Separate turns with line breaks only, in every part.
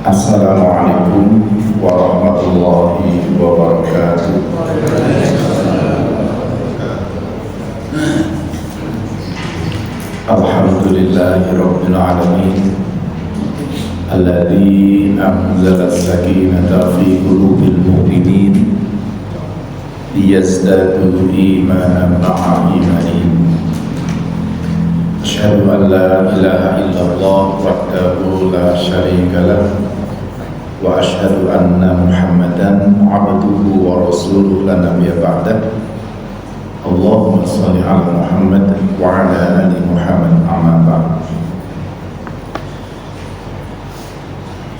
Assalamualaikum warahmatullahi wabarakatuh. Alhamdulillahi rabbil alamin, alladzi anzala as-sakinata fi qulubil mu'minin liyazdadu imanan ma'a imanihim. Asyhadu an la ilaha illallah wahdahu la syarika lah wa asyhadu anna Muhammadan abduhu wa rasuluhu la nabiyya ba'dah. Allahumma shalli ala Muhammad wa ala ali Muhammad amma ba'd.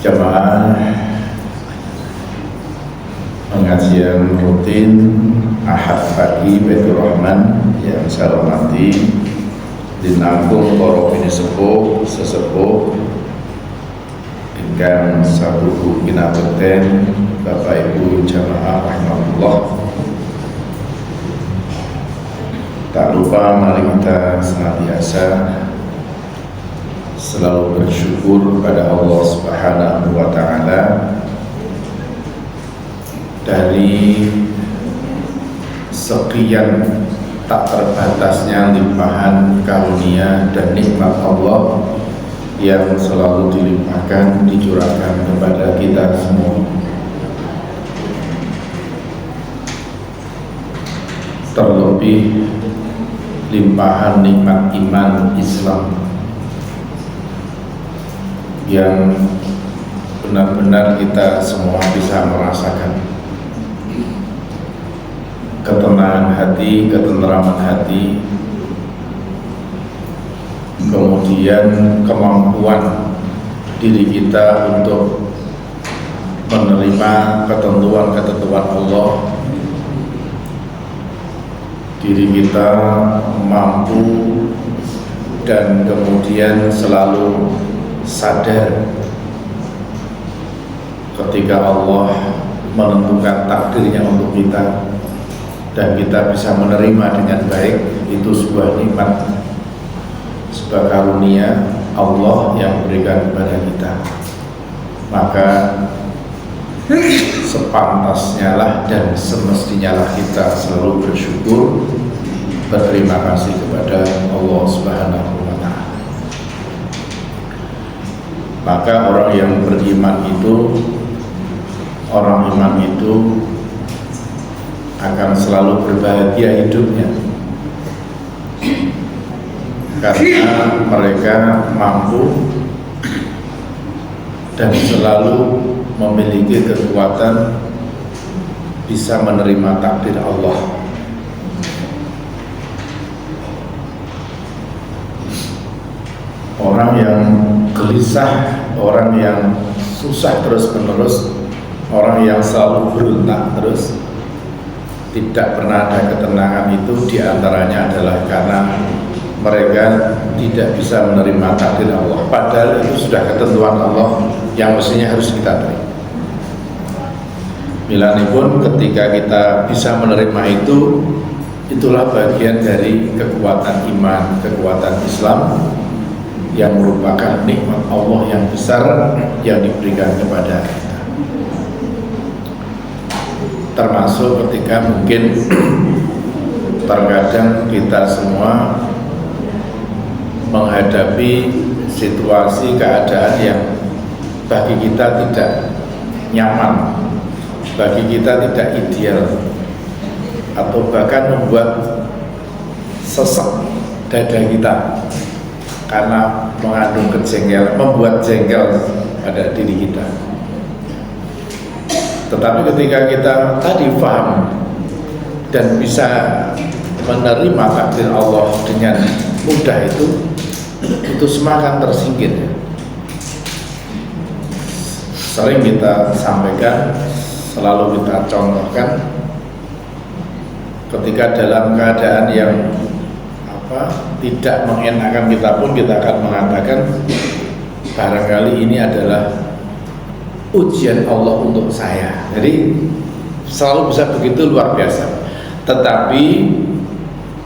Jamaah pengajian rutin Ahad pagi Baitur Rahman yang saya hormati, dinanggung para pinisepuh sesepuh ingkang sabuhu kinabekten, Bapak Ibu jamaah rahimahullah. Tak lupa mari kita senantiasa selalu bersyukur kepada Allah Subhanahu wa taala dari sekian tak terbatasnya limpahan karunia dan nikmat Allah yang selalu dilimpahkan, dicurahkan kepada kita semua. Terlebih limpahan nikmat iman Islam yang benar-benar kita semua bisa merasakan ketenangan hati, ketenteraman hati, kemudian kemampuan diri kita untuk menerima ketentuan-ketentuan Allah. Diri kita mampu dan kemudian selalu sadar ketika Allah menentukan takdirnya untuk kita dan kita bisa menerima dengan baik. Itu sebuah nikmat, sebuah karunia Allah yang berikan kepada kita. Maka sepantasnya lah dan semestinya lah kita selalu bersyukur, berterima kasih kepada Allah Subhanahu wa ta'ala. Maka orang yang beriman itu, orang iman itu akan selalu berbahagia hidupnya, karena mereka mampu dan selalu memiliki kekuatan bisa menerima takdir Allah. Orang yang gelisah, orang yang susah terus-menerus, orang yang selalu berontak terus, tidak pernah ada ketenangan, itu diantaranya adalah karena mereka tidak bisa menerima takdir Allah. Padahal itu sudah ketentuan Allah yang mestinya harus kita terima. Milanipun ketika kita bisa menerima itu, itulah bagian dari kekuatan iman, kekuatan Islam yang merupakan nikmat Allah yang besar yang diberikan kepada kita. Termasuk ketika mungkin terkadang kita semua menghadapi situasi keadaan yang bagi kita tidak nyaman, bagi kita tidak ideal, atau bahkan membuat sesak dada kita karena mengandung kejengkelan, membuat jengkel pada diri kita. Tetapi ketika kita tadi paham dan bisa menerima takdir Allah dengan mudah, itu semua akan tersingkir. Sering kita sampaikan, selalu kita contohkan, ketika dalam keadaan yang tidak mengenakan kita pun, kita akan mengatakan barangkali ini adalah ujian Allah untuk saya. Jadi selalu bisa begitu, luar biasa. Tetapi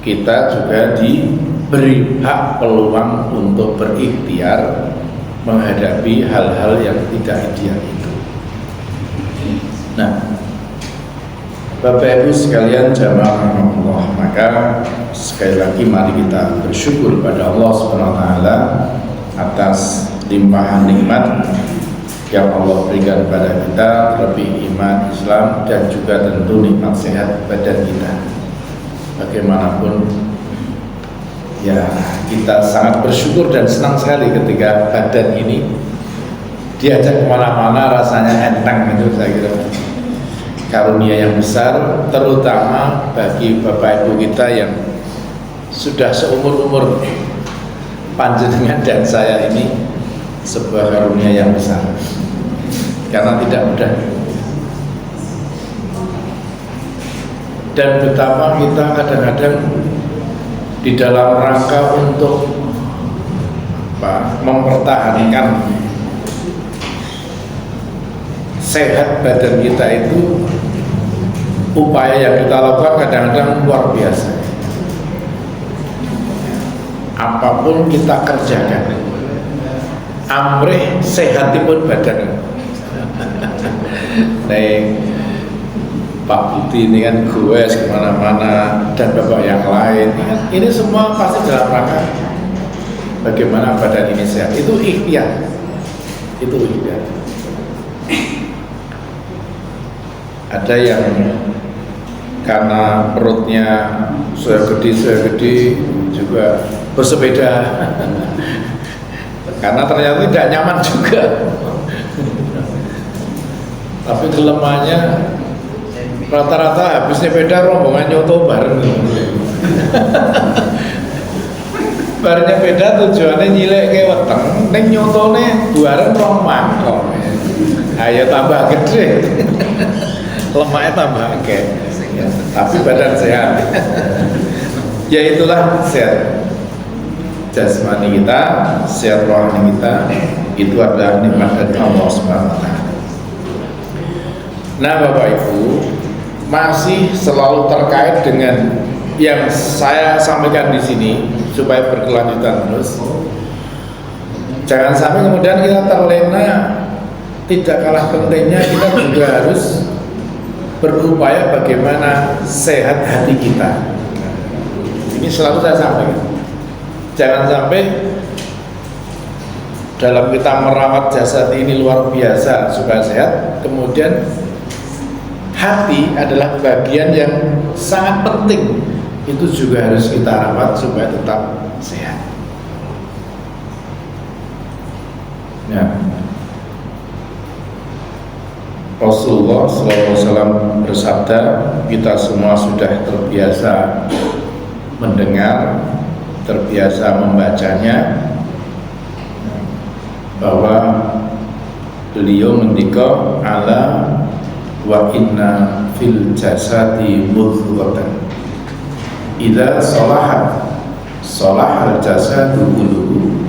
kita juga diberi hak peluang untuk berikhtiar menghadapi hal-hal yang tidak ideal itu. Nah, Bapak Ibu sekalian jamaah Allah, maka sekali lagi mari kita bersyukur pada Allah SWT atas limpahan nikmat yang Allah berikan pada kita, terlebih iman, Islam, dan juga tentu nikmat sehat badan kita. Bagaimanapun ya, kita sangat bersyukur dan senang sekali ketika badan ini diajak kemana-mana rasanya enteng, itu saya kira karunia yang besar, terutama bagi Bapak Ibu kita yang sudah seumur-umur panjenengan dan saya ini, sebuah karunia yang besar karena tidak mudah. Dan betapa kita kadang-kadang di dalam rangka untuk mempertahankan sehat badan kita itu, upaya yang kita lakukan kadang-kadang luar biasa. Apapun kita kerjakan, amrih sehatipun badan. Pak Budi ini kan goes kemana-mana, dan bapak yang lain, ini semua pasti dalam rangka bagaimana badan ini sehat. Itu ikhtiar, itu ikhtiar. Ada yang karena perutnya saya gede juga bersepeda karena ternyata tidak nyaman juga. Tapi kelemahannya rata-rata habis sepeda rombongan nyoto bareng. Barengnya beda tujuannya nyilek ke weteng, neng nyotone bareng rong mangkok. Ayo tambah gede. Lemaknya tambah akeh, ya, tapi badan sehat. Ya itulah sehat jasmani kita, sehat rohani kita, itu adalah nikmat dari Allah SWT. Nah Bapak Ibu, masih selalu terkait dengan yang saya sampaikan di sini supaya berkelanjutan terus. Jangan sampai kemudian kita terlena. Tidak kalah pentingnya kita juga harus berupaya bagaimana sehat hati kita. Ini selalu saya sampaikan. Jangan sampai dalam kita merawat jasad ini luar biasa supaya sehat, kemudian hati adalah bagian yang sangat penting, itu juga harus kita rawat supaya tetap sehat. Ya. Rasulullah SAW bersabda, kita semua sudah terbiasa mendengar, terbiasa membacanya, bahwa beliau mendika ala wa inna fil jasadi mudghatan idza salahat salahal jasadu kulluhu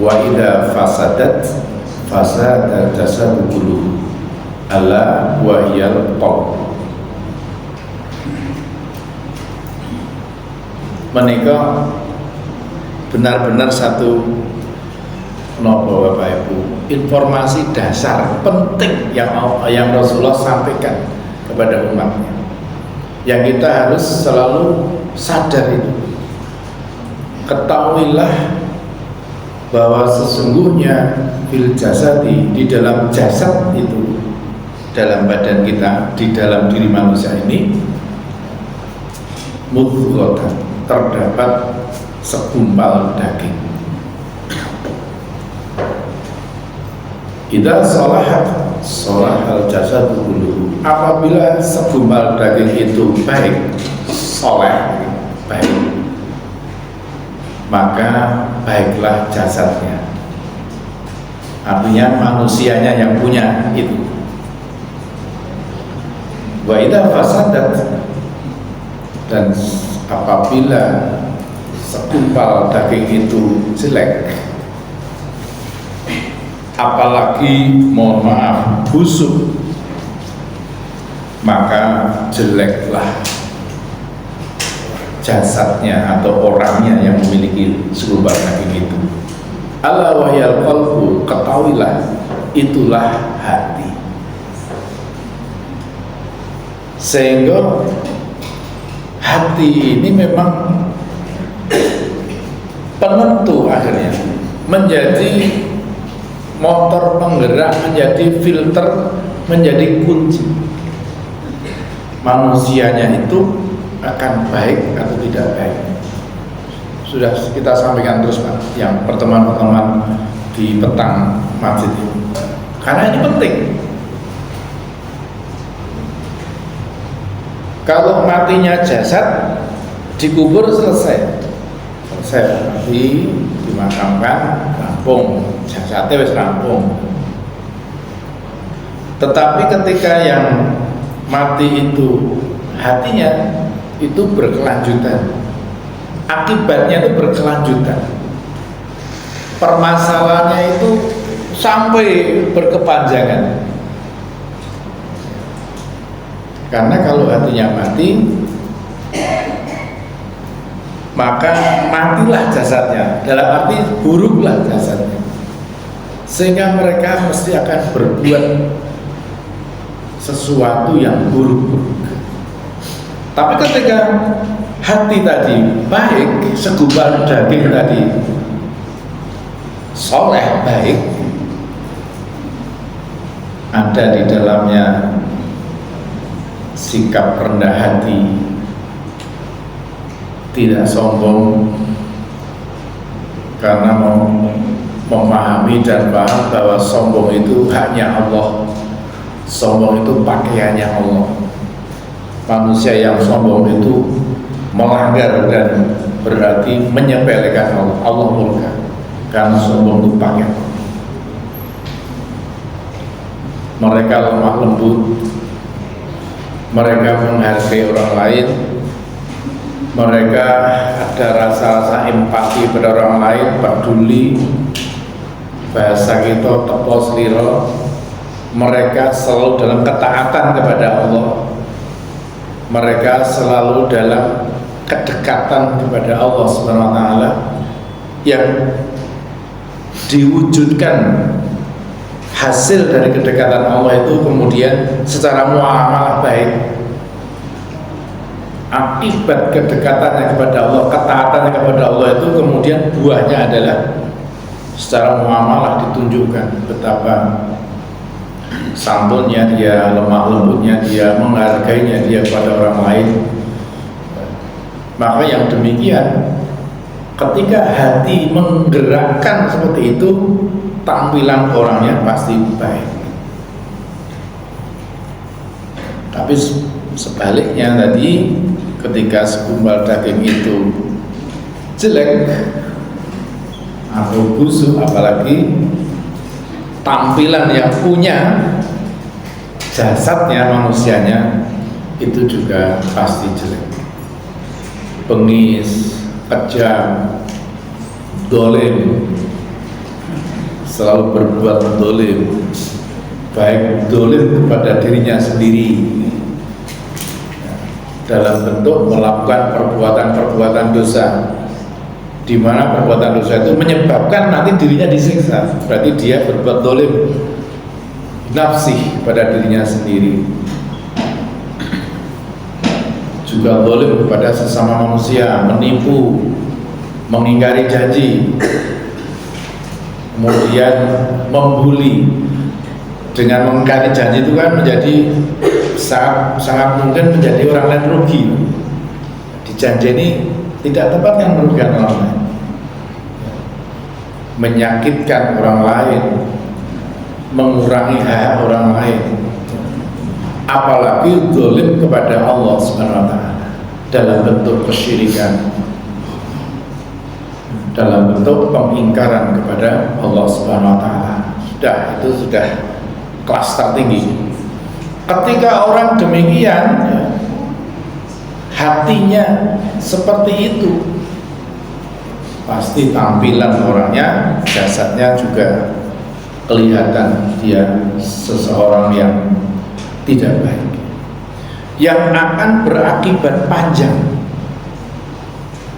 wa idza fasadat fasada jasadu kulluhu ala wa hiyal qalb. Menika benar-benar satu nopo Bapak Ibu, informasi dasar penting yang Rasulullah sampaikan kepada umatnya, yang kita harus selalu sadar itu. Ketahuilah bahwa sesungguhnya fil jasadi, di dalam jasad itu, dalam badan kita, di dalam diri manusia ini, mudghatan, terdapat segumpal daging. Idza salahat salahal jasadu kulluhu. Apabila segumpal daging itu baik, soleh, baik, maka baiklah jasadnya. Artinya manusianya yang punya itu. Wa idza fasadat, dan apabila segumpal daging itu jelek, apalagi mohon maaf busuk, maka jeleklah jasadnya atau orangnya yang memiliki segumpal daging itu. Ala wahyal qalbu, ketahuilah itulah hati. Sehingga hati ini memang penentu akhirnya, menjadi motor penggerak, menjadi filter, menjadi kunci manusianya itu akan baik atau tidak baik. Sudah kita sampaikan terus Pak, yang pertemuan-pertemuan di petang masjid ini, karena ini penting. Kalau matinya jasad, dikubur selesai mati, dimakamkan, rampung, jasadnya wis rampung. Tetapi ketika yang mati itu hatinya itu berkelanjutan, akibatnya itu berkelanjutan, permasalahannya itu sampai berkepanjangan. Karena kalau hatinya mati, maka matilah jasadnya, dalam arti buruklah jasadnya, sehingga mereka mesti akan berbuat sesuatu yang buruk-buruk. Tapi ketika hati tadi baik, segumpal daging tadi soleh, baik, ada di dalamnya sikap rendah hati, tidak sombong, karena memahami dan paham bahwa sombong itu haknya Allah, sombong itu pakaiannya Allah. Manusia yang sombong itu melanggar dan berarti menyepelekan Allah. Allah murka karena sombong itu pakaian. Mereka lemah lembut, mereka menghargai orang lain, mereka ada rasa-rasa empati pada orang lain, peduli, bahasa kita tepo seliro. Mereka selalu dalam ketaatan kepada Allah, mereka selalu dalam kedekatan kepada Allah Subhanahu wa taala, yang diwujudkan hasil dari kedekatan Allah itu kemudian secara muamalah baik. Akibat kedekatannya kepada Allah, ketaatannya kepada Allah itu kemudian buahnya adalah secara muamalah ditunjukkan betapa santunnya dia, lemah lembutnya dia, menghargainya dia pada orang lain. Maka yang demikian, ketika hati menggerakkan seperti itu, tampilan orangnya pasti baik. Tapi sebaliknya tadi, ketika segumpal daging itu jelek atau busuk, apalagi tampilan yang punya jasadnya, manusianya itu juga pasti jelek, bengis, kejam, dolim, selalu berbuat dolim, baik dolim kepada dirinya sendiri dalam bentuk melakukan perbuatan-perbuatan dosa, di mana perbuatan dosa itu menyebabkan nanti dirinya disiksa, berarti dia berbuat dolim nafsi pada dirinya sendiri. Juga dolim kepada sesama manusia, menipu, mengingkari janji, kemudian membuli. Dengan mengingkari janji itu kan menjadi sangat mungkin menjadi orang lain rugi. Di janji ini tidak tepat yang merugikan orang lain, menyakitkan orang lain, mengurangi hak orang lain, apalagi zalim kepada Allah Subhanahu wa taala dalam bentuk kesyirikan, dalam bentuk pengingkaran kepada Allah Subhanahu wa taala. Itu sudah kelas tertinggi. Ketika orang demikian, hatinya seperti itu, pasti tampilan orangnya, jasadnya juga kelihatan dia seseorang yang tidak baik, yang akan berakibat panjang.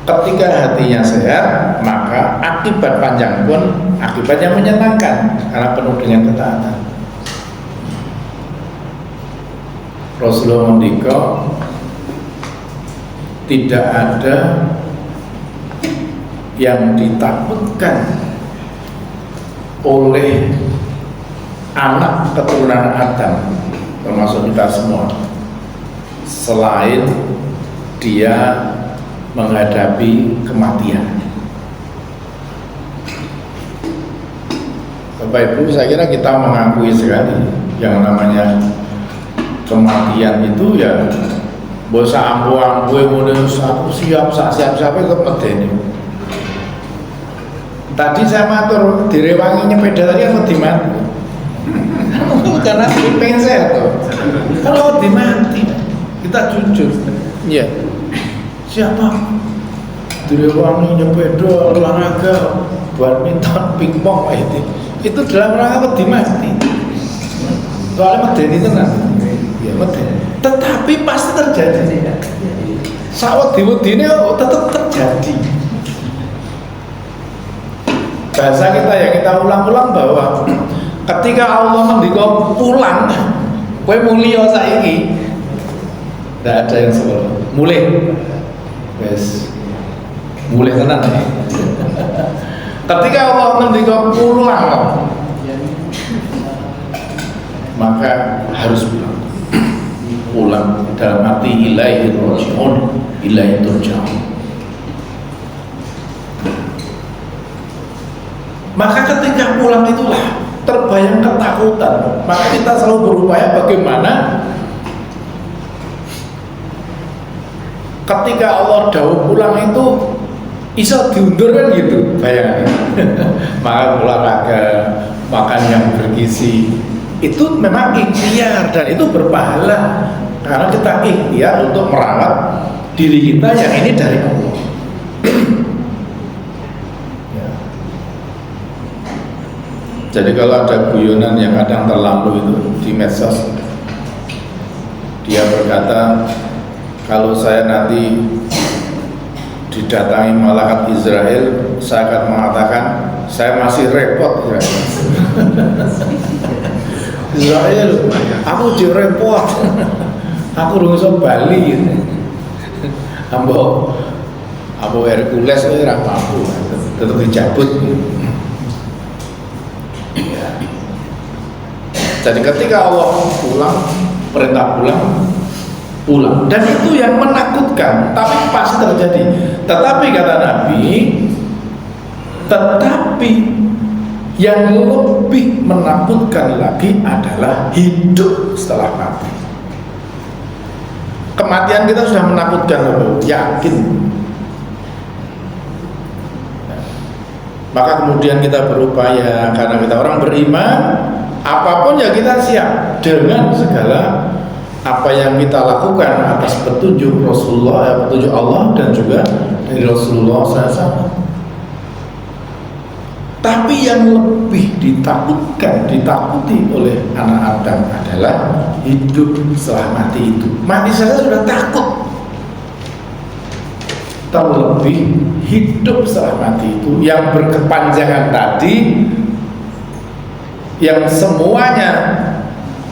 Ketika hatinya sehat, maka akibat panjang pun akibatnya menyenangkan karena penuh dengan ketaatan. Rasulullah ngendika tidak ada yang ditakutkan oleh anak keturunan Adam termasuk kita semua selain dia menghadapi kematian. Bapak Ibu, saya kira kita mengakui sekali yang namanya kematian itu ya bosa ampu-ampu aku siap itu medeni. Tadi saya matur direwangi nyepeda tadi aku dimati karena pengen sehat tuh. Kalau dimati kita jujur ya siapa direwangi nyepeda olahraga badminton pingpong itu dalam rangka dimati soalnya medeni tenang ya medeni tetapi pasti terjadi sawat diwedine tetap terjadi. Bahasa kita ya kita ulang-ulang bahwa ketika Allah ngendika pulang kowe mulya saiki ndak ada yang sebelum mulai wes mulai tenan ya. Ketika Allah ngendika pulang maka harus pulang dalam arti ilaihi raji'un, ilaihi turja'un. Maka ketika pulang itulah terbayang ketakutan. Maka kita selalu berupaya bagaimana ketika Allah dawuh pulang itu iso diundur kan gitu bayangannya. Maka olahraga, makan yang bergizi itu memang ikhtiar dan itu berpahala karena kita ikhtiar untuk merawat diri kita yang ini dari Allah. Jadi kalau ada guyonan yang kadang terlalu itu di medsos, dia berkata kalau saya nanti didatangi malaikat Israel, saya akan mengatakan saya masih repot Israel, aku jadi repot, aku rungso Bali, ambo Hercules itu rapaku, tetap dicabut. Jadi ketika Allah pulang, perintah pulang, dan itu yang menakutkan, tapi pasti terjadi. Tetapi kata Nabi, yang lebih menakutkan lagi adalah hidup setelah mati. Kematian kita sudah menakutkan, yakin. Maka kemudian kita berupaya karena kita orang beriman. Apapun ya kita siap dengan segala apa yang kita lakukan atas petunjuk Rasulullah, petunjuk Allah dan juga dari Rasulullah SAW. Tapi yang lebih ditakuti oleh anak Adam adalah hidup setelah mati itu. Mati saja sudah takut, terlebih hidup setelah mati itu yang berkepanjangan tadi, yang semuanya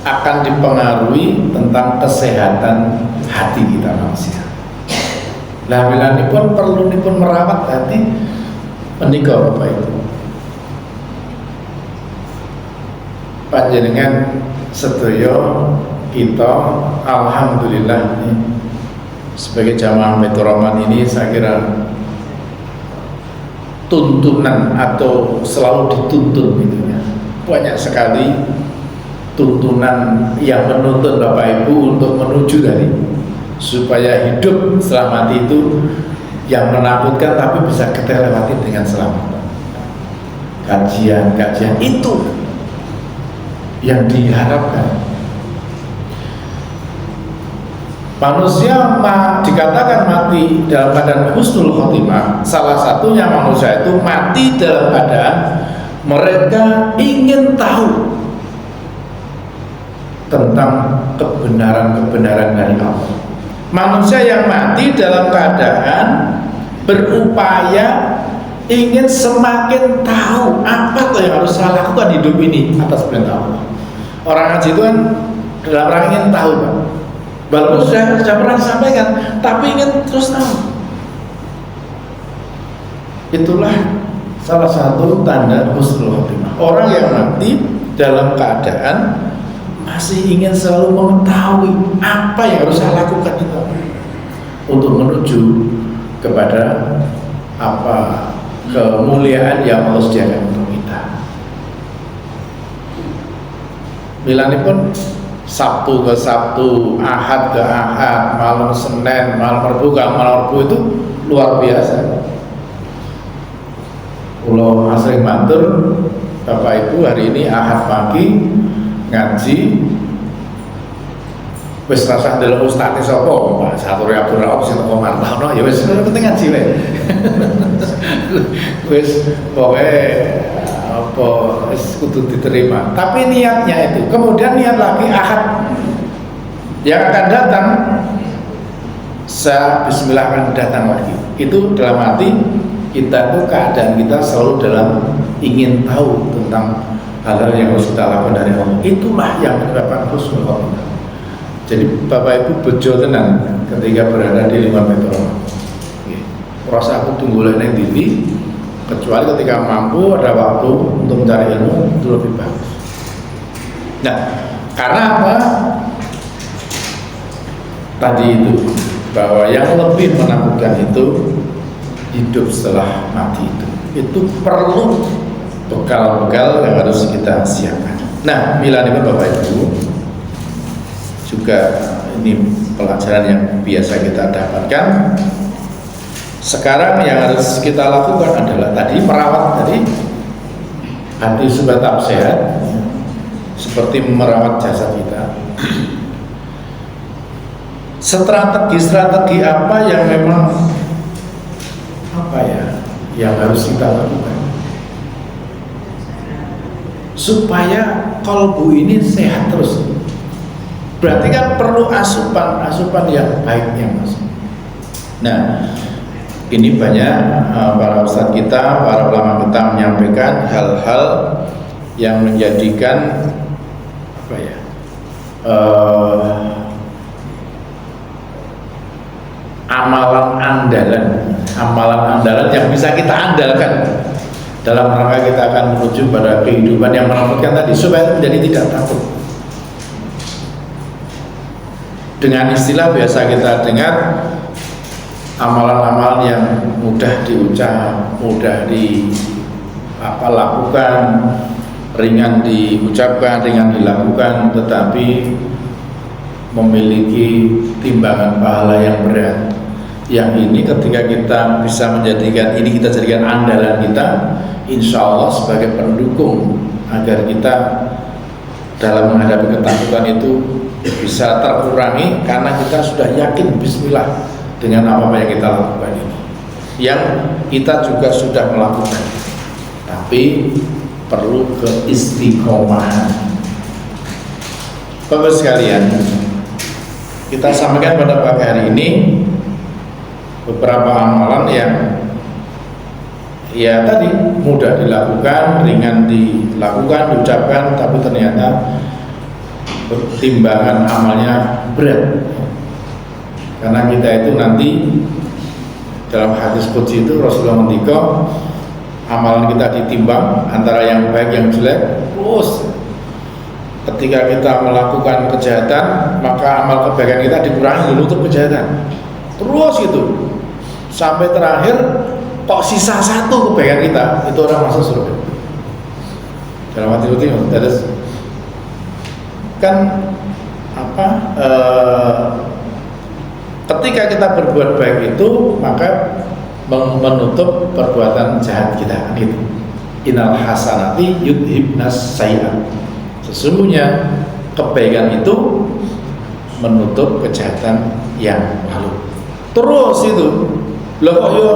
akan dipengaruhi tentang kesehatan hati kita manusia. Nah, bila pun perlu merawat hati menikah Bapak Ibu. Panjenengan sedaya kita alhamdulillah sebagai jamaah Baitur Rahman ini saya kira tuntunan atau selalu dituntun gitu ya. Banyak sekali tuntunan yang menuntut Bapak Ibu untuk menuju dari supaya hidup setelah mati itu yang menakutkan tapi bisa kita lewati dengan selamat. Kajian itu yang diharapkan. Manusia dikatakan mati dalam keadaan husnul khotimah, salah satunya manusia itu mati dalam keadaan mereka ingin tahu tentang kebenaran-kebenaran dari Allah. Manusia yang mati dalam keadaan berupaya ingin semakin tahu apa yang harus saya lakukan hidup ini atas perintah Allah. Orang ngaji itu kan dalam rangka ingin tahu, Pak. Walaupun sudah pernah disampaikan, tapi ingin terus tahu. Itulah salah satu tanda husnul khotimah. Orang yang nanti dalam keadaan masih ingin selalu mengetahui apa yang harus saya lakukan itu untuk menuju kepada apa kemuliaan yang Allah sediakan untuk kita. Bilangnya pun Sabtu ke Sabtu, Ahad ke Ahad, malam Senin, malam Rabu ke malam Rabu itu luar biasa. Kalau asring matur, Bapak Ibu hari ini Ahad pagi ngaji, wis rasah delok ustaz sapa, Pak Saturi Abdul Rauf sing teko Martono, ya wis penting ngaji wae. Wis pokoke apa wis kudu diterima. Tapi niatnya itu, kemudian niat lagi Ahad yang akan datang, saya bismillah akan datang lagi. Itu dalam hati kita tuh keadaan kita selalu dalam ingin tahu tentang hal-hal yang harus kita lakukan dari Allah. Itulah yang menyebabkan husnul khotimah. Jadi Bapak Ibu bejo tenan ketika berada di 5 meter. Rasa aku tunggu lain diri, kecuali ketika mampu ada waktu untuk mencari ilmu itu lebih bagus. Nah, karena apa? Tadi itu bahwa yang lebih menakutkan itu hidup setelah mati itu perlu bekal-bekal yang harus kita siapkan. Nah, milani Bapak Ibu juga ini pelajaran yang biasa kita dapatkan. Sekarang yang harus kita lakukan adalah tadi merawat tadi hati supaya tetap sehat, seperti merawat jasad kita. Strategi apa yang memang yang harus kita lakukan supaya kalbu ini sehat terus? Berarti kan perlu asupan yang baik yang masuk. Nah, ini banyak para ustadz kita, para ulama kita menyampaikan hal-hal yang menjadikan amalan andalan yang bisa kita andalkan dalam rangka kita akan menuju pada kehidupan yang menakutkan tadi, supaya menjadi tidak takut. Dengan istilah biasa kita dengar, amalan-amalan yang mudah diucap, mudah lakukan, ringan diucapkan, ringan dilakukan, tetapi memiliki timbangan pahala yang berat. Yang ini ketika kita bisa menjadikan ini, kita jadikan andalan kita, insya Allah sebagai pendukung agar kita dalam menghadapi ketakutan itu bisa terkurangi, karena kita sudah yakin bismillah dengan apa yang kita lakukan ini, yang kita juga sudah melakukan, tapi perlu keistiqomahan. Bapak sekalian, kita sampaikan pada pagi hari ini beberapa amalan yang ya tadi mudah dilakukan, ringan dilakukan, diucapkan, tapi ternyata timbangan amalnya berat. Karena kita itu nanti dalam hadis qudsi itu Rasulullah ngendika, amalan kita ditimbang antara yang baik yang jelek. Terus ketika kita melakukan kejahatan, maka amal kebaikan kita dikurangi dulu untuk kejahatan. Terus itu sampai terakhir kok sisa satu kebaikan kita, itu orang masuk surga. Dalam hati itu terus kan ketika kita berbuat baik itu maka menutup perbuatan jahat kita, gitu. Innal hasanati yudhibnas sayyi'at. Sesungguhnya kebaikan itu menutup kejahatan yang lalu. Terus itu loh, kok yo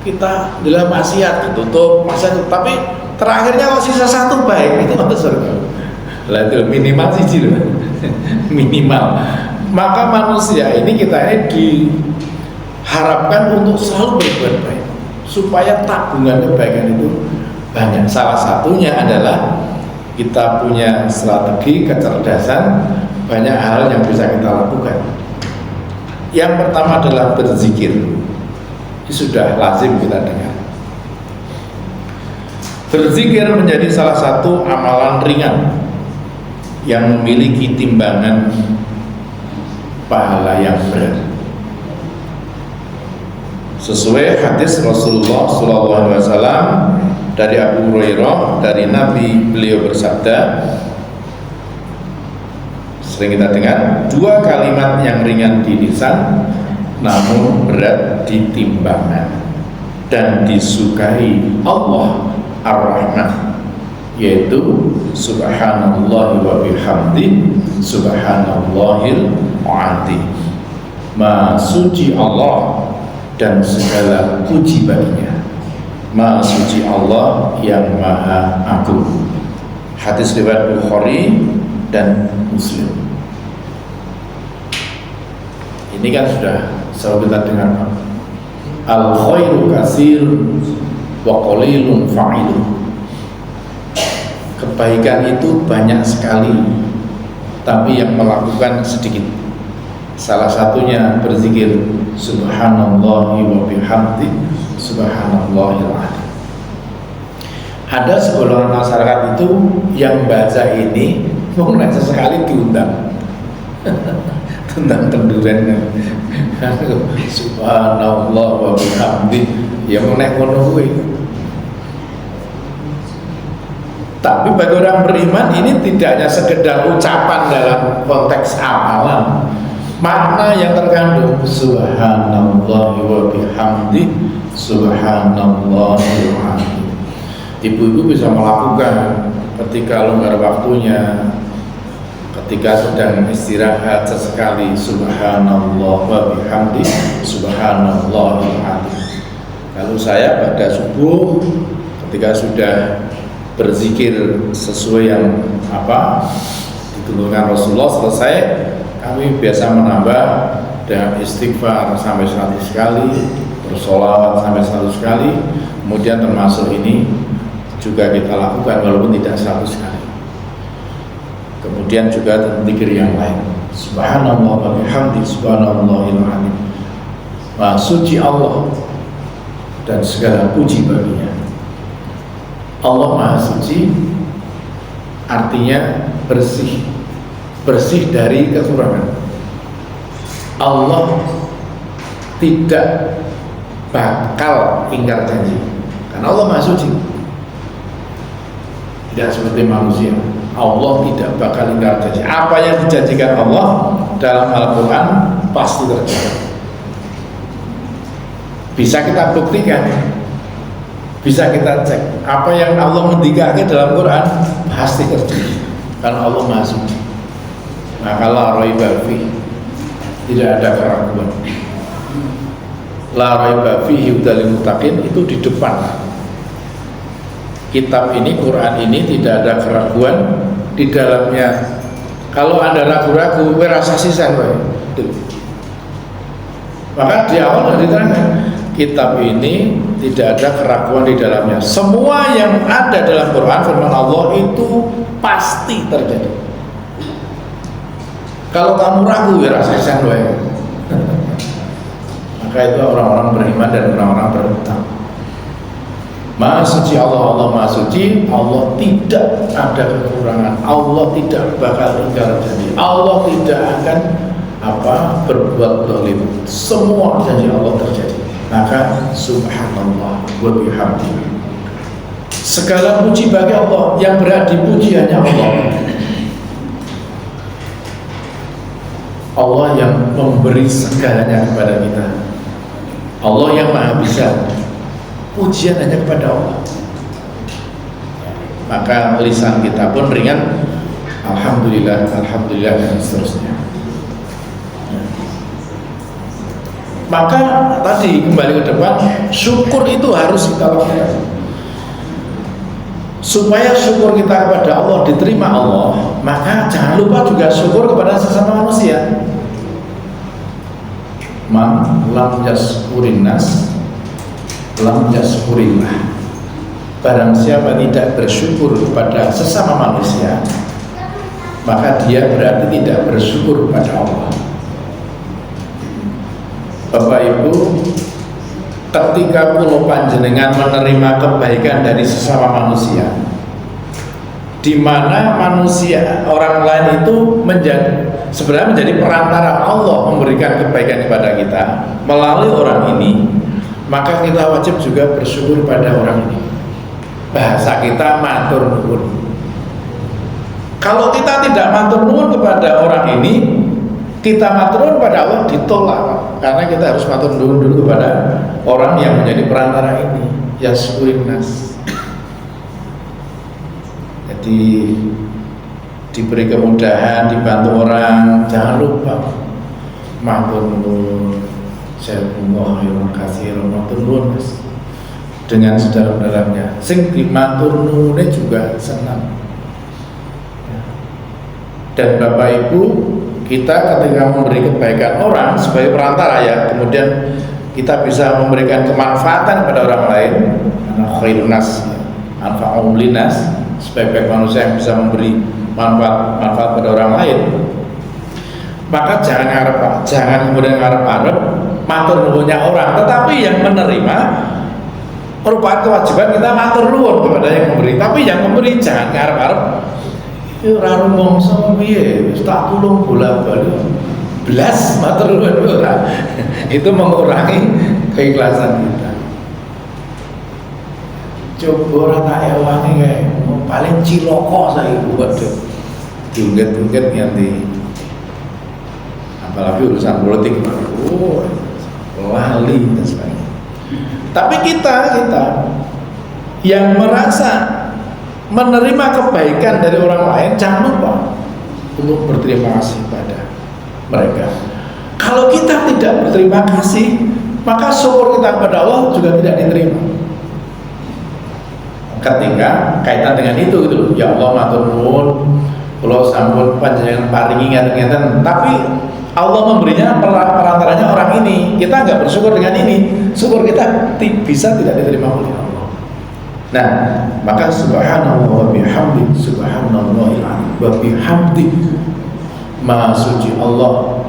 kita dalam maksiat ditutup maksiat, tapi terakhirnya kok sisa satu baik, itu masuk surga. Lah itu minimal siji loh. Minimal. Maka manusia ini kita ini diharapkan untuk selalu berbuat baik. supaya tabungan kebaikan itu banyak. Salah satunya adalah kita punya strategi kecerdasan, banyak hal yang bisa kita lakukan. Yang pertama adalah berzikir. Ini sudah lazim kita dengar. Berzikir menjadi salah satu amalan ringan yang memiliki timbangan pahala yang berat. Sesuai hadis Rasulullah SAW dari Abu Hurairah, dari Nabi, beliau bersabda, sering kita dengar, 2 kalimat yang ringan di lisan namun berat di timbangan dan disukai Allah Ar-Rahman, yaitu subhanallah wa bihamdi subhanallahil azim. Maha suci Allah dan segala puji baginya. Maha suci Allah yang maha agung. Hadis riwayat Bukhari dan Muslim. Ini kan sudah selalu kita dengar, al khairu katsirun wa qalilun fa'ilun. Kebaikan itu banyak sekali, tapi yang melakukan sedikit. Salah satunya berzikir subhanallahi wa bihamdi subhanallahil azim. Ada segolongan masyarakat itu yang baca ini mungkin sesekali diundang tentang kenduran subhanallah wa bihamdi, ya menek ngono kuwi. Tapi bagi orang beriman ini tidak hanya sekedar ucapan dalam konteks amalan, makna yang terkandung subhanallah wa bihamdi subhanallahil azim. Ibu-ibu bisa melakukan ketika longgar waktunya, ketika sedang istirahat sesekali subhanallah wa bihamdi subhanallahil azim. Kalau saya pada subuh ketika sudah berzikir sesuai yang dituntunkan Rasulullah selesai, kami biasa menambah dengan istighfar sampai 100 kali, bersolawat sampai 100 kali, kemudian termasuk ini juga kita lakukan walaupun tidak 100 kali. Kemudian juga zikir yang lain, subhanallah wa bihamdi subhanallahil azim. Maha suci Allah dan segala puji baginya. Allah Maha Suci artinya bersih, bersih dari kekurangan. Allah tidak bakal ingkar janji karena Allah Maha Suci. Tidak seperti manusia, Allah tidak bakal ingkar janji. Apa yang dijanjikan Allah dalam Al-Quran pasti terjadi. Bisa kita buktikan, bisa kita cek apa yang Allah ngendikake dalam Quran pasti terjadi karena Allah Maha Suci. Maka la raiba fi, tidak ada keraguan. La raiba fi hudal muttaqin, itu di depan. Kitab ini, Quran ini tidak ada keraguan di dalamnya. Kalau Anda ragu-ragu, rasa sisan wae. Maka di awal sudah diterangkan, kitab ini tidak ada keraguan di dalamnya. Semua yang ada dalam Quran firman Allah itu pasti terjadi. Kalau kamu ragu, ya rasakan wae. Maka itu orang-orang beriman dan orang-orang berhutang. Maha suci Allah, Allah Maha Suci. Allah tidak ada kekurangan. Allah tidak bakal ingkar janji. Allah tidak akan berbuat zalim. Semua janji Allah terjadi. Maka subhanallah wa bihamdi, segala puji bagi Allah, yang berhak dipuji hanya Allah. Allah yang memberi segalanya kepada kita, Allah yang maha bisa, pujian hanya kepada Allah. Maka lisan kita pun ringan, alhamdulillah, alhamdulillah, dan seterusnya. Maka tadi kembali ke depan, syukur itu harus kita lakukan. Supaya syukur kita kepada Allah diterima Allah, maka jangan lupa juga syukur kepada sesama manusia. Man lam yaskurin nas lam yaskurillah. Barang siapa tidak bersyukur kepada sesama manusia, maka dia berarti tidak bersyukur kepada Allah. Bapak Ibu, ketika kula panjenengan menerima kebaikan dari sesama manusia, di mana manusia orang lain itu sebenarnya menjadi perantara Allah memberikan kebaikan kepada kita melalui orang ini, maka kita wajib juga bersyukur pada orang ini. Bahasa kita matur nuwun. Kalau kita tidak matur nuwun kepada orang ini, kita matur nuwun kepada Allah ditolak, karena kita harus matur nuwun dulu kepada orang yang menjadi perantara ini, yaskurin nas. Jadi diberi kemudahan, dibantu orang, jangan lupa matur nuwun. Jazakumullah khairan katsiran, matur nuwun mas, dengan sedalam-dalamnya. Sing dimatur nuwune juga senang. Dan Bapak Ibu, kita ketika memberi kebaikan orang sebagai perantara ya, kemudian kita bisa memberikan kemanfaatan kepada orang lain, khairun nas, anfa'um linnas, sebaik-baik manusia yang bisa memberi manfaat pada orang lain, maka jangan kemudian ngarep-ngarep matur nuwunnya orang, tetapi yang menerima merupakan kewajiban kita matur nuwun kepada yang memberi. Tapi yang memberi jangan ngarep-ngarep ora rumangsa piye wis tak tulung bolak-balik belas matur nuwun ora. Itu mengurangi keikhlasan kita. Coba ora tak ewangi kae paling ciloko saiki waduh. Diungget-ungget nganti apalagi urusan politik lali dan sebagainya. Tapi kita yang merasa menerima kebaikan dari orang lain, jangan lupa untuk berterima kasih pada mereka. Kalau kita tidak berterima kasih, maka syukur kita kepada Allah juga tidak diterima. Ketika kaitan dengan itu gitu loh, ya Allah matur nuwun, kula sampun panjenengan paringi ngaten-ngaten, tapi Allah memberinya perantaranya orang ini, kita nggak bersyukur dengan ini, syukur kita bisa tidak diterima oleh Allah. Nah, maka subhanallah wa bihamdi, subhanallahil azim wa bihamdi, maha suci Allah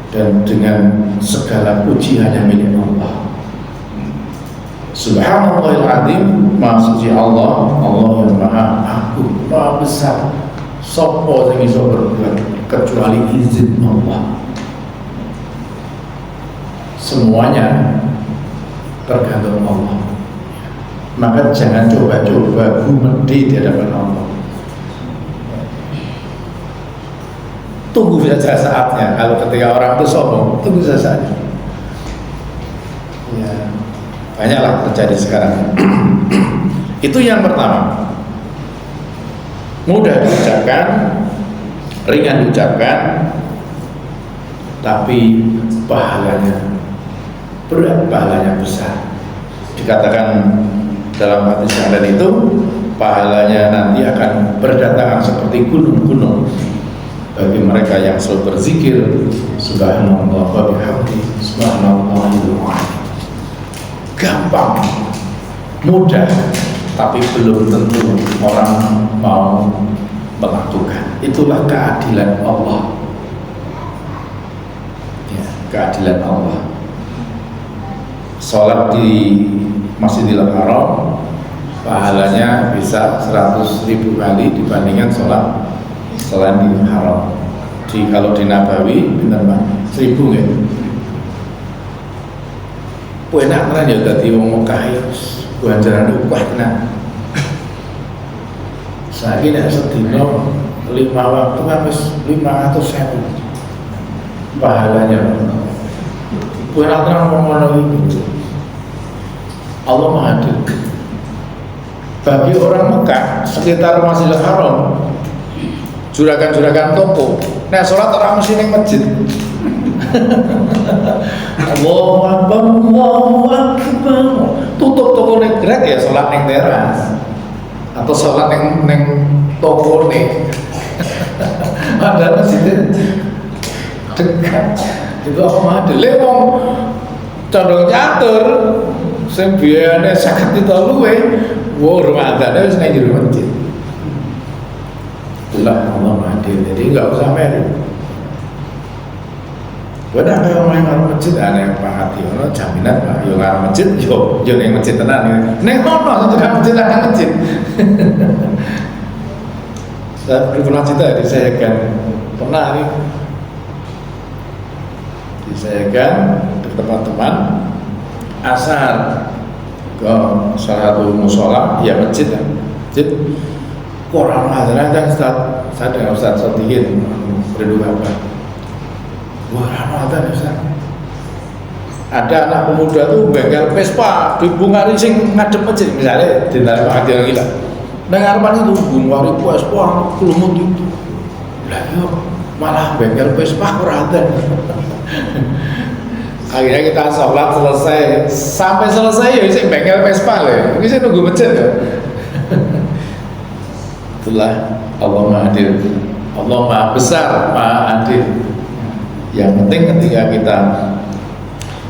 dan dengan segala puji hanya milik Allah. Subhanallahil azim, maha suci Allah, Allah yang maha agung, maha besar. Sopo sing iso berbuat kecuali izin Allah. Semuanya tergantung Allah. Maka jangan coba-coba gumedi di hadapan Allah. Tunggu saja saatnya. Kalau ketika orang itu sombong, tunggu saja saatnya. Ya, banyaklah terjadi sekarang. Itu yang pertama. Mudah diucapkan, ringan diucapkan, tapi pahalanya berat, pahalanya besar. Dikatakan dalam hadis yang lain itu, pahalanya nanti akan berdatangan seperti gunung-gunung bagi mereka yang selalu berzikir subhanallah wa bihamdi subhanallahil azim. Gampang, mudah, tapi belum tentu orang mau melakukan. Itulah keadilan Allah ya, keadilan Allah. Sholat di Masjidil Haram pahalanya bisa 100.000 kali dibandingkan sholat selain di Haram. Kalau di Nabawi benar Pak 1.000 ya. Enak kan ya dadi wong Mekah ya ganjaran upah tenan. Saiki nek sedina 5 waktu habis 500.000 pahalanya. Enak tenan ngono iki. Allah Maha Adil. Bagi orang Mekah sekitar Masjidil Haram, juragan-juragan toko, nah sholat orang mesti ning masjid. Allahu Akbar, Allahu Akbar. Tutup toko ning grek ya sholat ning teras atau sholat ning toko ning. Padahal masjidnya dekat. Itu apa Maha Adil. condong catur sing biayane 50 juta luwe Ramadane wis nang jero masjid. Itulah Allah adil, jadi nggak usah merit. Benar kalau main orang masjid aneh Pak Hati, ono jaminan Pak, yo ngarep masjid, yo neng masjid tenan. Neng ono sudah masjid ada masjid. Saya pernah cerita disayakan pernah nih disayakan untuk teman-teman asar ke salah satu musola, ya masjid kan, masjid. Orang ada Ustaz, saya dengan Ustaz Sotihin berdua apa? Wah, Ramadan Ustaz. Ada anak pemuda tuh bengkel Vespa di bunga sing ngadep masjid misalnya di dalam hati orang gila. Nang ngarepan itu bunga Vespa lumut itu. Lah yo malah bengkel Vespa ora ada. Akhirnya kita sholat selesai, sampai selesai ya sing bengkel Vespa lho. Iki sing nunggu masjid ya. Itulah Allah Maha Adil, Allah Maha Besar, Maha Adil. Yang penting ketika kita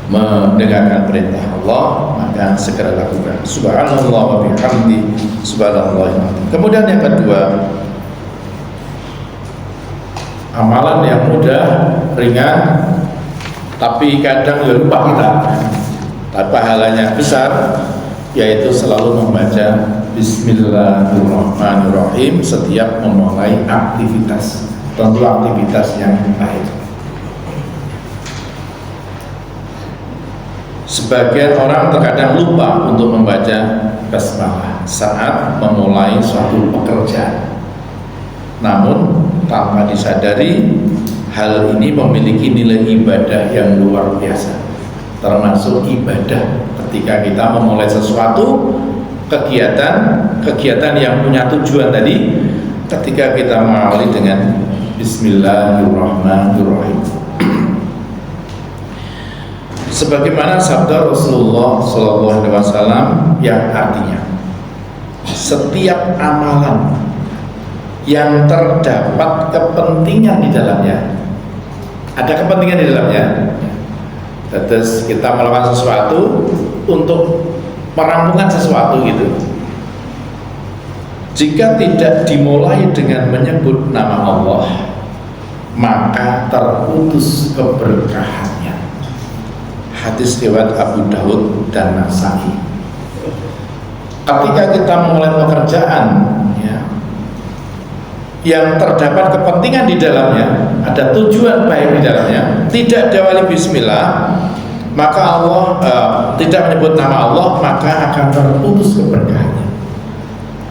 mendengarkan perintah Allah, maka segera lakukan. Subhanallah wa bihamdi, subhanallah. Kemudian yang kedua, amalan yang mudah, ringan, tapi kadang lupa kita, tapi pahalanya besar, yaitu selalu membaca Bismillahirrahmanirrahim setiap memulai aktivitas, tentu aktivitas yang baik. Sebagian orang terkadang lupa untuk membaca basmalah saat memulai suatu pekerjaan. Namun tanpa disadari, hal ini memiliki nilai ibadah yang luar biasa. Termasuk ibadah ketika kita memulai sesuatu kegiatan yang punya tujuan tadi, ketika kita mengawali dengan Bismillahirrahmanirrahim. Sebagaimana sabda Rasulullah SAW yang artinya setiap amalan yang terdapat kepentingan di dalamnya, ada kepentingan di dalamnya. Terus kita melakukan sesuatu untuk merampungkan sesuatu gitu. Jika tidak dimulai dengan menyebut nama Allah, maka terputus keberkahannya. Hadis riwayat Abu Dawud dan Nasai. Ketika kita memulai pekerjaan ya, yang terdapat kepentingan di dalamnya, ada tujuan baik di dalamnya, tidak diawali bismillah, maka Allah tidak menyebut nama Allah, maka akan terputus keberkahannya.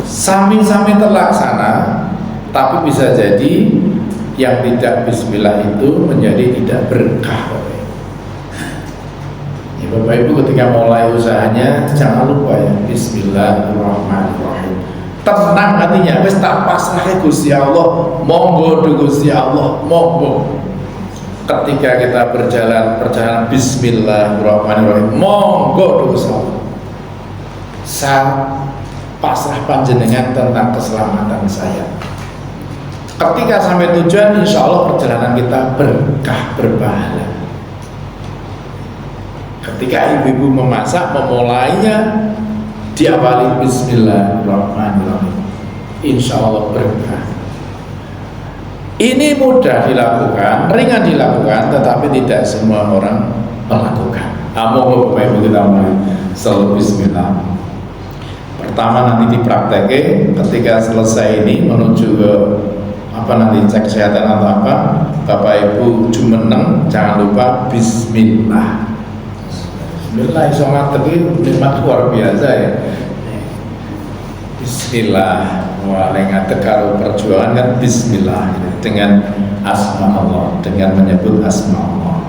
Samping-samping terlaksana, tapi bisa jadi yang tidak bismillah itu menjadi tidak berkah. Ya, Bapak Ibu ketika mulai usahanya jangan lupa ya Bismillahirrahmanirrahim. Tenang hatinya, wis tak pasrah Gusti Allah, monggo Gusti Allah, monggo. Ketika kita perjalanan Bismillahirrahmanirrahim, monggo Gusti Allah. Saya pasrah panjenengan tentang keselamatan saya. Ketika sampai tujuan, insya Allah perjalanan kita berkah berpahala. Ketika ibu-ibu memasak, memulainya diawali Bismillahirrahmanirrahim, insya Allah berkah. Ini mudah dilakukan, ringan dilakukan, tetapi tidak semua orang melakukan. Amoga Bapak Ibu kita mulai selalu Bismillah. Pertama nanti dipraktekin, ketika selesai ini menuju ke nanti cek kesehatan atau apa, Bapak Ibu jumeneng, jangan lupa Bismillah. Bismillah iso ngadeg nikmat luar biasa ya. Bismillah, mulai ngadeg karo perjuangan kan Bismillah dengan asma Allah, dengan menyebut asma Allah.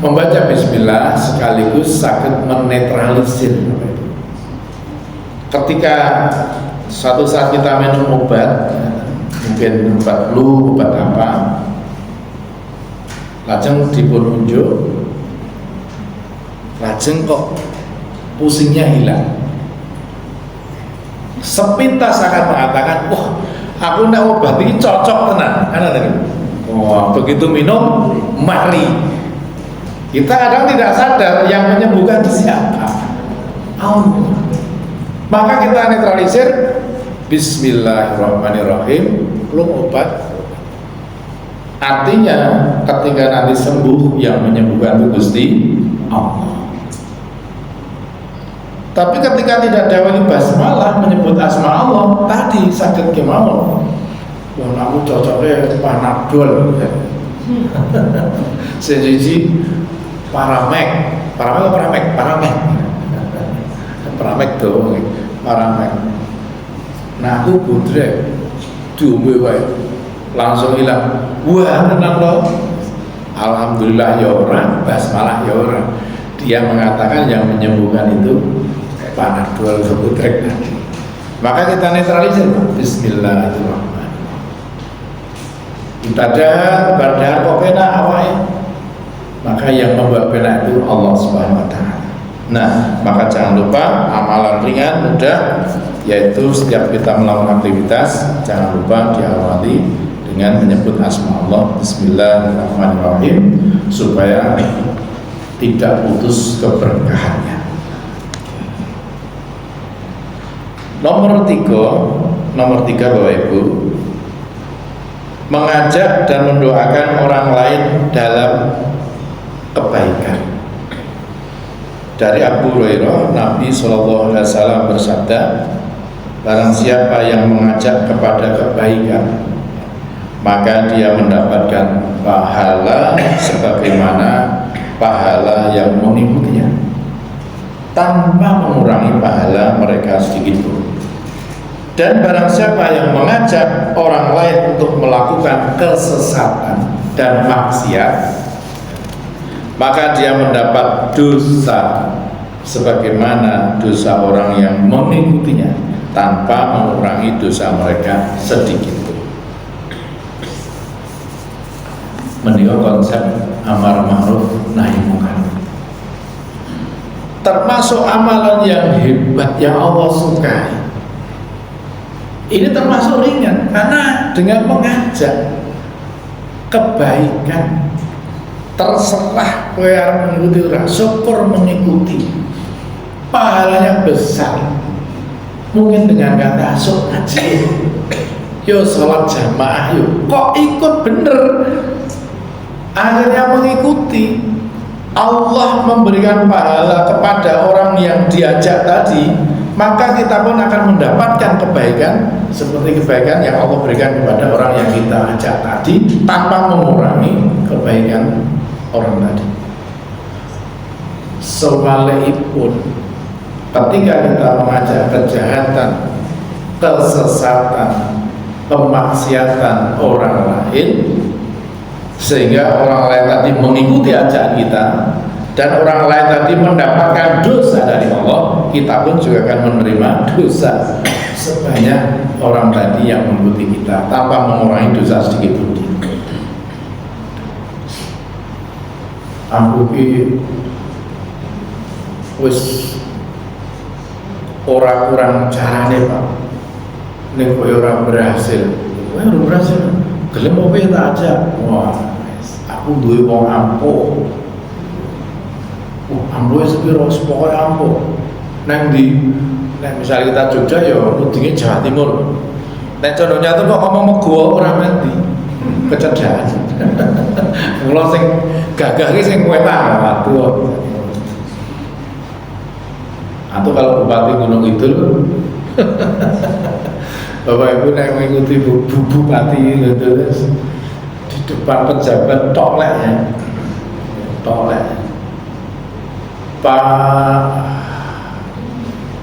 Membaca Bismillah sekaligus sakit menetralisir. Ketika suatu saat kita minum obat, mungkin obat flu, obat apa, lajeng dipun unjuk, lajeng kok pusingnya hilang. Sepintas akan mengatakan, wah aku ndak obat ini cocok tenan, kan tadi. Wah begitu minum, mari Kita kadang tidak sadar yang menyembuhkan siapa, Allah. Maka kita netralisir, Bismillahirrahmanirrahim, belum obat. Artinya ketika nanti sembuh, yang menyembuhkan itu Gusti Allah. Tapi ketika tidak dawali basmalah, menyebut asma Allah, tadi sakit kemauan, wah kamu cocoknya Panadol, sejiji Paramek tuh, Paramek. Nah aku budrek diombe wae langsung hilang. Wah tenang loh. Alhamdulillah ya orang, basmalah ya orang. Dia mengatakan yang menyembuhkan itu Panadol budrek tadi. Maka kita netralisir. Bismillahirrahmanirrahim. Ibadah kok penak awake. Maka yang membuat penak itu Allah Subhanahu wa taala. Nah, maka jangan lupa amalan ringan mudah, yaitu setiap kita melakukan aktivitas jangan lupa diawali dengan menyebut asma Allah Bismillahirrahmanirrahim supaya tidak putus keberkahannya. Nomor tiga Bapak Ibu, mengajak dan mendoakan orang lain dalam kebaikan. Dari Abu Hurairah, Nabi SAW bersabda, barang siapa yang mengajak kepada kebaikan, maka dia mendapatkan pahala sebagaimana pahala yang mengikutinya, tanpa mengurangi pahala mereka sedikit pun. Dan barang siapa yang mengajak orang lain untuk melakukan kesesatan dan maksiat, maka dia mendapat dosa sebagaimana dosa orang yang mengikutinya, tanpa mengurangi dosa mereka sedikit pun. Menika konsep amar ma'ruf nahi munkar. Termasuk amalan yang hebat yang Allah sukai. Ini termasuk ringan karena dengan mengajak kebaikan, terserah kowe arep mengikuti ora, syukur mengikuti, pahalanya besar. Mungkin dengan kata sok ngaji, yo sholat jamaah, yo kok ikut bener, akhirnya mengikuti. Allah memberikan pahala kepada orang yang diajak tadi, maka kita pun akan mendapatkan kebaikan seperti kebaikan yang Allah berikan kepada orang yang kita ajak tadi, tanpa mengurangi kebaikan orang tadi. Sebalikpun, ketika kita mengajak kejahatan, kesesatan, kemaksiatan orang lain, sehingga orang lain tadi mengikuti ajakan kita, dan orang lain tadi mendapatkan dosa dari Allah, kita pun juga akan menerima dosa sebanyak orang tadi yang mengikuti kita, tanpa mengurangi dosa sedikit pun. Aku ki wis ora kurang carane Pak, nek koyo ora berhasil, gelem opo tak ajak. Wah, aku duwe wong ampuh. Ampuh sepiro pokoke ampuh. Nang di nek misal kita Jogja ya rudinge Jawa Timur. Nek contohnya tuh kok ngomong Megowo ora mati. Kecerdaan. Mula sing gagah iki sing wetan waduh. Atau kalau Bupati Gunung Kidul Bapak Ibu yang mengikuti bupati gitu, di depan pejabat tolek ya, tolek Pak,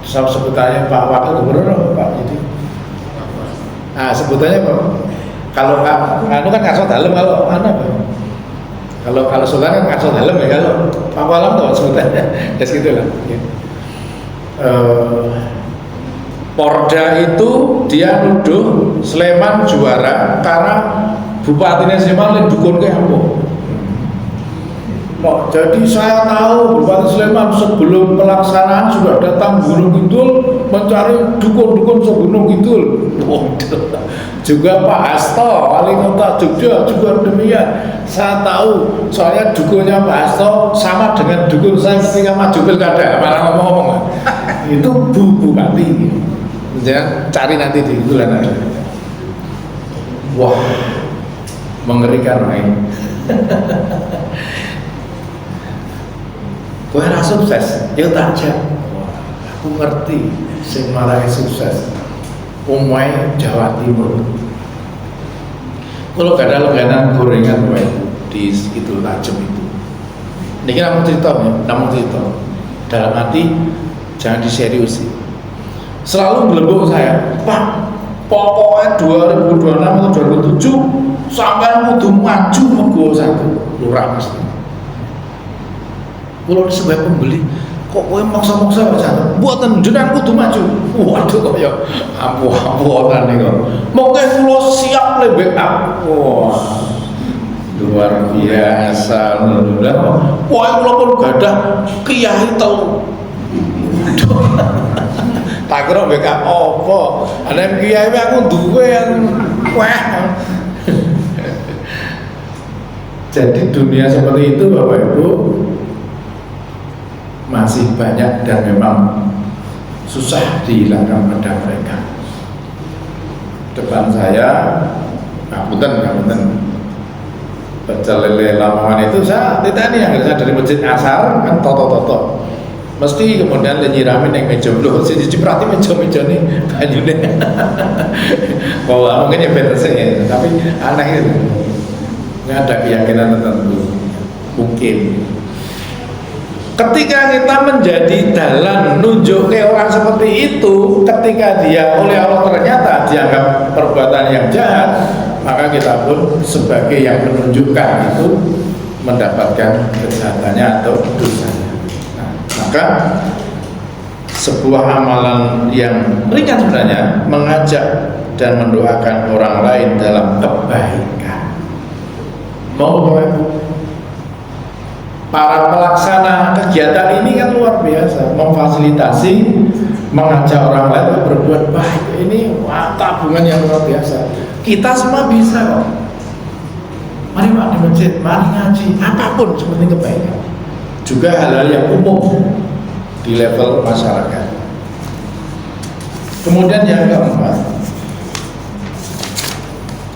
sebutannya Pak Wakil Gubernur Pak, jadi sebutannya Pak, kalau anu kan ngaso dalem, kalau mana Pak, kalau Sultan kan ngaso dalem ya, kalau Pak Walam tuh sebutannya ya segitu lah ya. Porda itu dia nuduh Sleman juara karena bupatinya Sleman dukun ke ampuh. Kok jadi saya tahu Bupati Sleman sebelum pelaksanaan sudah datang Gunung Kidul mencari dukun-dukun segunung Kidul. Waduh. Juga Pak Hasto, wali kota Jogja juga demikian. Saya tahu, soalnya dukunnya Pak Hasto sama dengan dukun saya ketika maju pilkada. Malah ngomong-ngomong, itu Bu Bupati. Jangan cari nanti di bulan ada. Wah, mengerikan main. Kowe ora sukses, ya tak jak. Aku ngerti sing marai sukses. Umai Jawa Timur. Kalau gak ada leganan gorengan wae di itu Tajem itu. Niki namun cerita ya, namun cerita. Dalam hati jangan diseriusi. Selalu belembung saya, Pak, pokoknya 2026 atau 2007 sampai kudu maju mego satu lurah mesti. Kalau sebagai pembeli, kok kowe maksa-maksa wae mboten jenengan kudu maju. Waduh kok ya ampuh-ampuhan niku. Monggo kula siap le backup. Wah. Luar biasa. Wah, kula pun gadah kiai telu. Tak kira backup apa. Ana kiai aku duwe yang wah. Jadi dunia seperti itu Bapak Ibu masih banyak dan memang susah dihilangkan pada mereka. Depan saya kabutan baca lele Lamongan itu saya ditanya yang saya dari masjid Asar kan toto mesti kemudian nyiramin yang meja loh si ciprati meja nih banyune bahwa mungkin ya better sih tapi aneh itu nggak ada keyakinan tertentu mungkin. Ketika kita menjadi dalan nunjuk ke orang seperti itu, ketika dia oleh Allah ternyata dianggap perbuatan yang jahat, maka kita pun sebagai yang menunjukkan itu mendapatkan kejahatannya atau dosanya. Nah, maka sebuah amalan yang ringan sebenarnya mengajak dan mendoakan orang lain dalam kebaikan. Mau para pelaksana kegiatan ini kan luar biasa, memfasilitasi, mengajak orang lain berbuat baik. Ini tabungan yang luar biasa. Kita semua bisa kok. Mari Pak di masjid, mari ngaji, apapun seperti kebaikan. Juga hal-hal yang umum di level masyarakat. Kemudian yang keempat,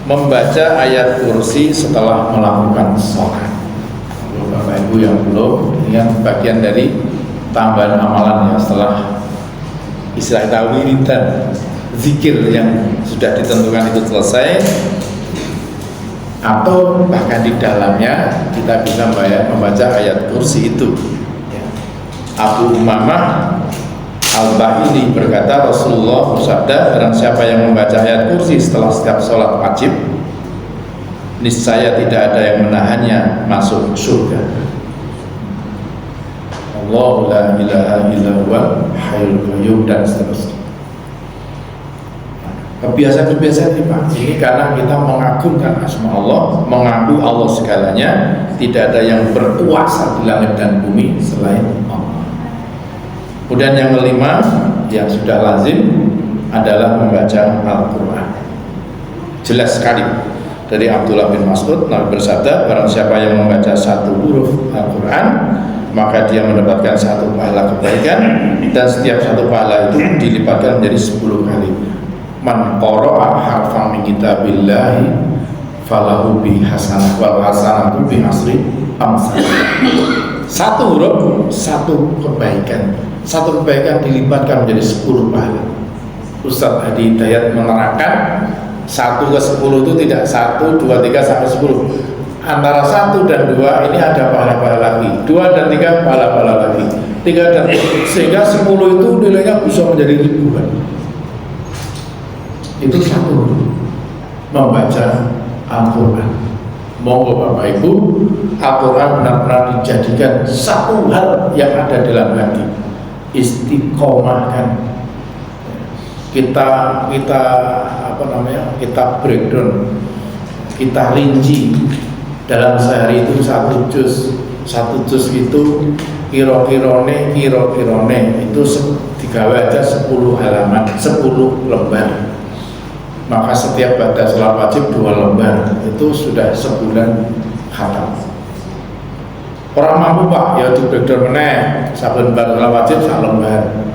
membaca ayat kursi setelah melakukan sholat. Bapak Ibu yang belum, ini kan bagian dari tambahan amalan ya setelah istilah wiridan zikir yang sudah ditentukan itu selesai, atau bahkan di dalamnya kita bisa membaca ayat kursi itu. Abu Umamah Al-Bahili berkata, Rasulullah bersabda, barang siapa yang membaca ayat kursi setelah setiap sholat wajib, niscaya tidak ada yang menahannya masuk surga. Allahu la ilaha illa huwal hayyul qayyum dan seterusnya. Kebiasaan-kebiasaan ini Pak, ini karena kita mengagungkan asma Allah, mengaku Allah segalanya, tidak ada yang berkuasa di langit dan bumi selain Allah. Kemudian yang kelima, yang sudah lazim adalah membaca Al-Quran. Jelas sekali dari Abdullah bin Mas'ud, Nabi bersabda, barang siapa yang membaca satu huruf Al-Quran, maka dia mendapatkan satu pahala kebaikan, dan setiap satu pahala itu dilipatkan menjadi 10 kali. Man qara'a harfan min kitabillahi falahu bi hasanah wal hasanatu bi asri amsal. Satu huruf, satu kebaikan. Satu kebaikan dilipatkan menjadi 10 pahala. Ustaz Hadi Hidayat menerangkan 1 ke 10 itu tidak 1, 2, 3 sampai 10. Antara 1 dan 2 ini ada pahala-pahala lagi, 2 dan 3 pahala-pahala lagi, 3 dan 4, sehingga 10 itu nilainya bisa menjadi ribuan. Itu satu membaca Al-Quran. Monggo Bapak Ibu, Al-Quran benar-benar dijadikan satu hal yang ada dalam hati. Istiqomahkan. Kita kita breakdown, kita rinci dalam sehari itu 1 juz satu juz itu kira-kirone itu digawe aja 10 halaman, 10 lembar. Maka setiap baca salat wajib 2 lembar, itu sudah sebulan khatam. Orang mampu Pak, ya di breakdown meneh, saben bar salat wajib 1 lembar.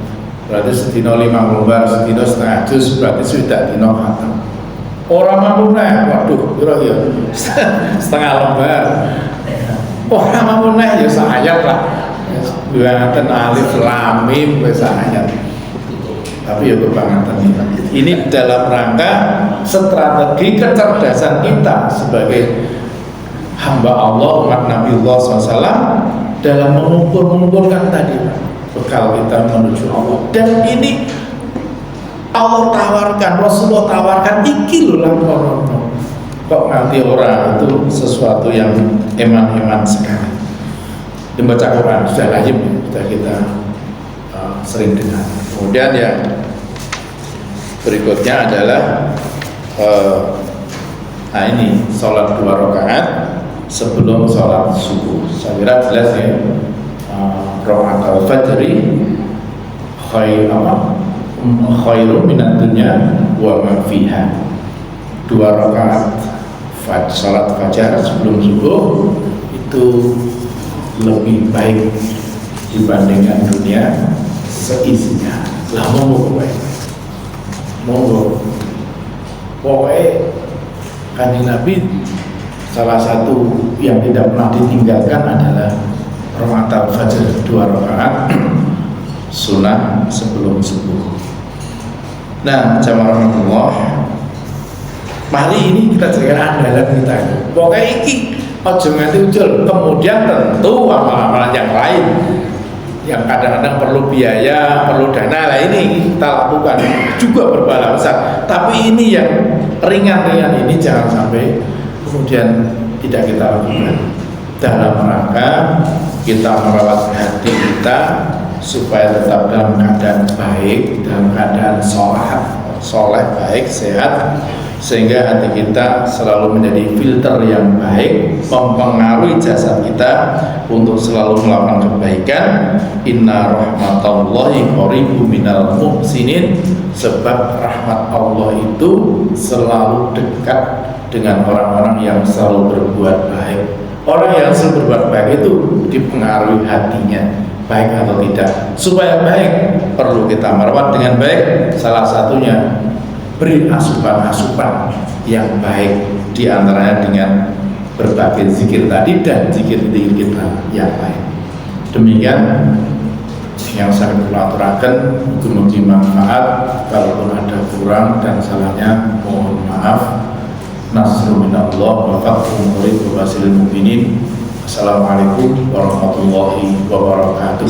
Berarti sedino 5 lembar, sedino setengah juz, berarti sudah dino khatam. Orang mampu meneh, waduh, kira-kira setengah lembar. Orang mampu meneh ya sayat lah. Buatan alif lam mim wis ayat. Tapi ya kebangetan ini dalam rangka strategi kecerdasan kita sebagai hamba Allah, umat Nabi Allah SAW dalam mengumpulkan tadi bekal kita menuju Allah. Dan ini Allah tawarkan, Rasulullah tawarkan iki lho lah kok nanti orang itu sesuatu yang eman-eman sekali. Membaca Quran sudah lazim, sudah kita sering dengar. Kemudian yang berikutnya adalah ini sholat 2 rakaat sebelum sholat subuh. Saya kira jelas ya. Rakaat al-fajri khairu minad dunya wa ma fiha. 2 rakaat sholat fajar sebelum subuh itu lebih baik dibandingkan dunia seisinya. Lah monggo baik. Monggo. Pokoknya Kanjeng Nabi salah satu yang tidak pernah ditinggalkan adalah rakaat al-fajr 2 rakaat sunnah sebelum subuh. Nah, jamaah Allah, mari ini kita jadikan andalan kita. Pokoknya iki ojo nganti ujul. Kemudian tentu amalan-amalan yang lain yang kadang-kadang perlu biaya, perlu dana, lah ini kita lakukan juga berpahala besar. Tapi ini yang ringan-ringan ini jangan sampai kemudian tidak kita lakukan dalam rangka kita merawat hati kita supaya tetap dalam keadaan baik, dalam keadaan soleh, baik, sehat, sehingga hati kita selalu menjadi filter yang baik, mempengaruhi jasad kita untuk selalu melakukan kebaikan. Inna rahmatallahi qaribun minal muhsinin, sebab rahmat Allah itu selalu dekat dengan orang-orang yang selalu berbuat baik. Orang yang selalu berbuat baik itu dipengaruhi hatinya, baik atau tidak. Supaya baik perlu kita merawat dengan baik. Salah satunya beri asupan-asupan yang baik, diantaranya dengan berbagai zikir tadi dan zikir-zikir kita yang lain. Demikian yang saya aturaken, mugi-mugi manfaat. Kalaupun ada kurang dan salahnya mohon maaf. Nasrul minallah wa fathun qarib wa basyiril mu'minin. Assalamualaikum warahmatullahi wabarakatuh.